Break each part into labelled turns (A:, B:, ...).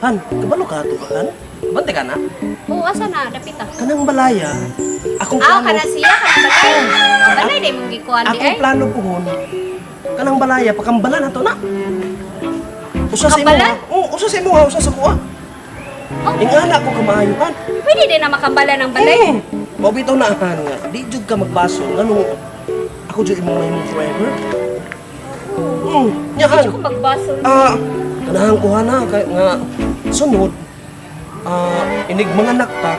A: Han, kabalo ka ato ba, Han? Bante ka na?
B: Oo, asa na, dapita.
A: Kanang balaya. Akong
B: Ah,
A: plano.
B: kana siya, kana balay. Balay na mong gikuan di
A: Akong
B: ay.
A: plano po hon. Kanang balaya, pakambalan na to na. Usa sa imo.
B: Pakambalan?
A: Oo, usa sa imo, usa sa kuha.
B: Oh,
A: Ingana ko kamayo, Han.
B: pwede din na makambala ng balay.
A: Mabitaw na, Han, nga. Di jud ka magbaso. Ano, ako jud imo mahimong forever. Nya, Han.
B: Hindi ko magbasol.
A: Ganahan ko, Han, ha, kaya nga, sunod, inig mga nakta,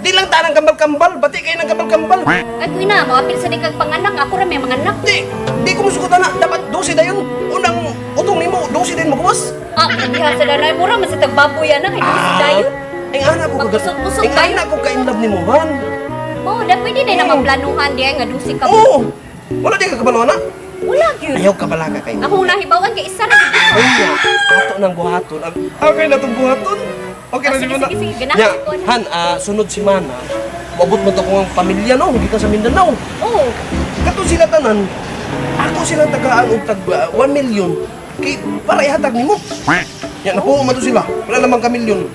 A: di lang tanang kambal-kambal, bati kayo ng kambal-kambal.
B: Ay, kuy na, mapil sa di kag panganak. Ako ra may mga anak.
A: Di ko musugot na, dapat 12 na yun. Unang utong nimo, 12 din magawas.
B: Ah, grabe sa danay mo ra, masitag baboy yan na. Kaya kasi tayo.
A: Ang anak ko
B: Magpusok-pusok
A: ang
B: tayo.
A: anak ko ka-inlove ni mo, Han.
B: Oo, da pwede din na maplanuhan di ay nga dusi ka.
A: Oo, wala di ka kabalo na.
B: Wala gyud.
A: Ayaw ka bala ka kayo.
B: Ako nahibawan kay isa ra.
A: Ay nga, ato ng buhaton. Okay na itong buhaton. Okay na
B: Ah,
A: di
B: sige,
A: mo na.
B: sige, sige. Ganahan
A: Ya,
B: ko na.
A: Han, sunod si Mana. Mabot mo to kong pamilya, no? Hindi ka sa Mindanao.
B: Oo.
A: Kato sila tanan. Ako sila tagaan og tag 1 million. Kay para ihatag nimo. Ya, napuo man to sila. Wala namang kamilyon.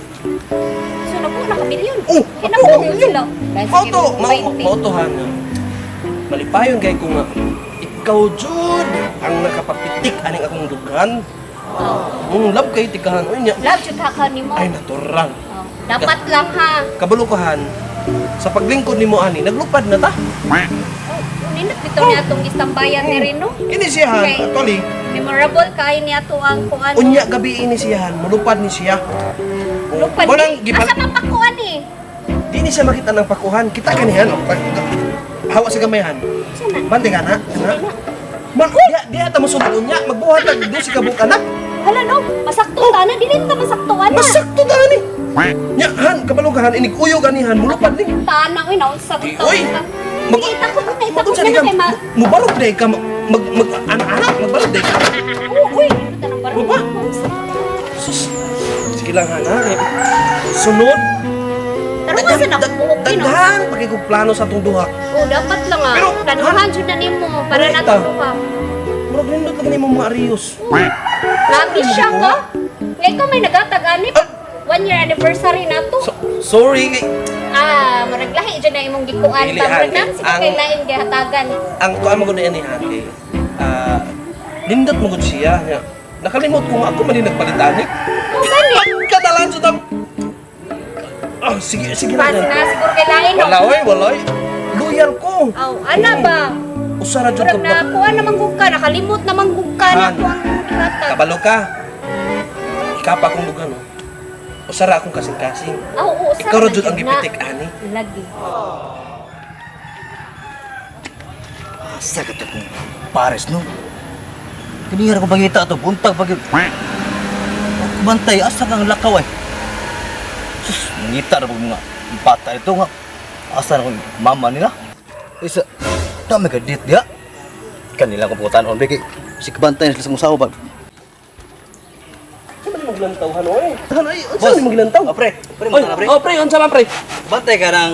B: So na po nakamilyon.
A: Oh,
B: Kaya
A: napuo
B: nakuha
A: kamilyon.
B: sila. Dahil sige,
A: Moto,
B: mga 20.
A: moto Han. Malipayon kay ko nga. Ikaw jud ang nakapapitik aning akong dughan. Love kay tikahan. Uy nya.
B: Love jud ka nimo.
A: Ay natural.
B: Oh, dapat lang ha.
A: Kabalukahan. Sa paglingkod nimo ani, naglupad na ta.
B: Ninot bitaw niya atong istambayan ni Rino.
A: Kini siya Han,
B: Okay.
A: actually.
B: Memorable kay niya to ang kuan.
A: Unya gabi ini siya Han, mulupad ni siya.
B: Lupad
A: Walang
B: ni.
A: gipal.
B: Asa man pakuan ni?
A: Di ni siya makita ng pakuhan. Kita kanihan. Hawa sa gamayan.
B: Sana.
A: Bante ka na. Kana. Man, dia ta masunod niya. Magbuhat lang do si kabuk anak.
B: Hala no, masakto ta na dili ta masaktuan na.
A: Masakto ta ni. Nya Han, kabalukahan inig uyog anihan mulupad ni.
B: Tana oy na unsa
A: Di,
B: bitaw.
A: oy.
B: Kita ko na
A: Magkon sa
B: na
A: ka.
B: kay ma.
A: Mubarok day ka mag anak magbarok day ka.
B: Oo, uy, ito nang baro.
A: Baba. Sus. Sige lang Han, ha. Sunod.
B: Pero kasi nakuha no.
A: Daghan pagay kog plano sa atong duha.
B: Oh, dapat lang ah.
A: Pero,
B: Planuhan jud na nimo para
A: Wait,
B: nato ka.
A: Murag nindot lang nimo mga Arios.
B: Lagi siya ka. Ngay ka may nagatag-ani pag 1 year anniversary na to.
A: Sorry.
B: Murag lahi dyan na imong gikuan.
A: Dili,
B: Murag
A: Han.
B: nang sige kay lain gihatagan.
A: Ang kuan mo gud ni Han kay nindot mo gud siya. Nya. Nakalimot ko nga ako man din nagpalitani.
B: Oh, gani.
A: Kadalan sa tam. Sige
B: Basi
A: lang.
B: na siguro kay lain. no?
A: Walay. Loyal ko.
B: Aw, ana ba?
A: Usara jud
B: Murag
A: ko.
B: na kuan naman gug ka, nakalimot naman gug ka na
A: Han.
B: kuan gihatag.
A: Kabalo ka. Ikapa akong lugar no. Usara akong kasing-kasing.
B: Aw, oo, sa.
A: Ikaw ra jud ang gipitik ani.
B: Lagi.
C: Asa ka kung pares no? Kanina ko pagita ito, buntag pag... Bantay, asa kang lakaw eh. Sus, ngita na po mga bata ito nga. Asa na kong mama nila? Isa, dami ka dit dia. Kanila kong putan on, Beki. Si kabantay na sila sa musaw ba?
A: Ano man maglantaw hanoy? Hanoy, unsa ni maglantaw?
C: Pre, mo na pre.
A: Pre, unsa man pre?
C: Bantay ka ng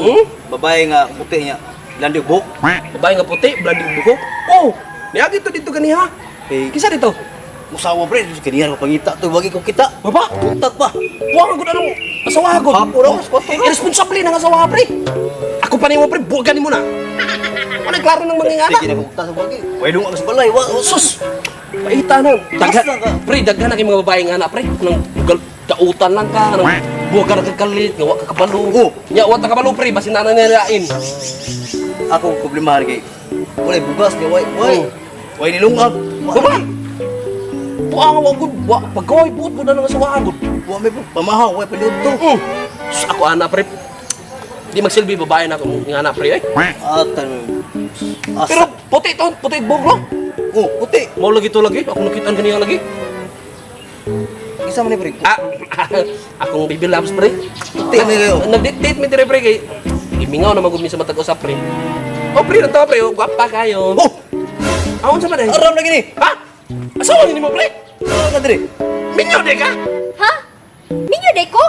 C: babae nga puti niya. Landig buhok.
A: Babae nga puti, blanding buhok. Oh, niagi to dito ganiha.
C: Eh,
A: Kisa dito?
C: musawa pre, kanina ko pangita to, wagi ko kita.
A: Baba,
C: Buntag pa.
A: buwang ko anong asawa ko.
C: Hapo daw, squat ko.
A: Irresponsable ng asawa pre. Ako pa nimo pre, buwagan mo na. Wala klaro ng mga ingana.
C: Sige na kong sa wagi. Way lunga sa balay, wa.
A: Sus! Paita na.
C: Tagas lang ka.
A: Pre, daghan na kay mga babae nga na pre. Nang dautan lang ka, nang buwagan ka kakalit, nga wa ka kabalo.
C: Oh.
A: Nya wa ta kabalo pre, basin na nirain.
C: Ako problemahan kay walay bugas ni way way nilungag
A: Baba! Tuang wa gud, wa pagkaway buot mo na ng asawa gud.
C: wa may pamahaw way paliud to
A: Sus, ako ana pre. Di magsilbi babae na akong nga na pre eh.
C: atan
A: Pero
C: asa
A: puti buglo.
C: oh puti
A: Mau lagi to lagi, ako nakitaan kaniya lagi.
C: isa man ni pre
A: Akong baby loves pre.
C: puti na kayo
A: Nag-date mi dire pre kay imingaw na magud mi sa matag usap pre. Oh pre, natawa pre, oh, gwapa kayo.
C: oh
A: Awon sa man
C: aram lagi ni
A: Ha? Asawa ni mo pre?
C: ano ka dire
A: Minyo de ka?
B: Ha? Minyo day ko?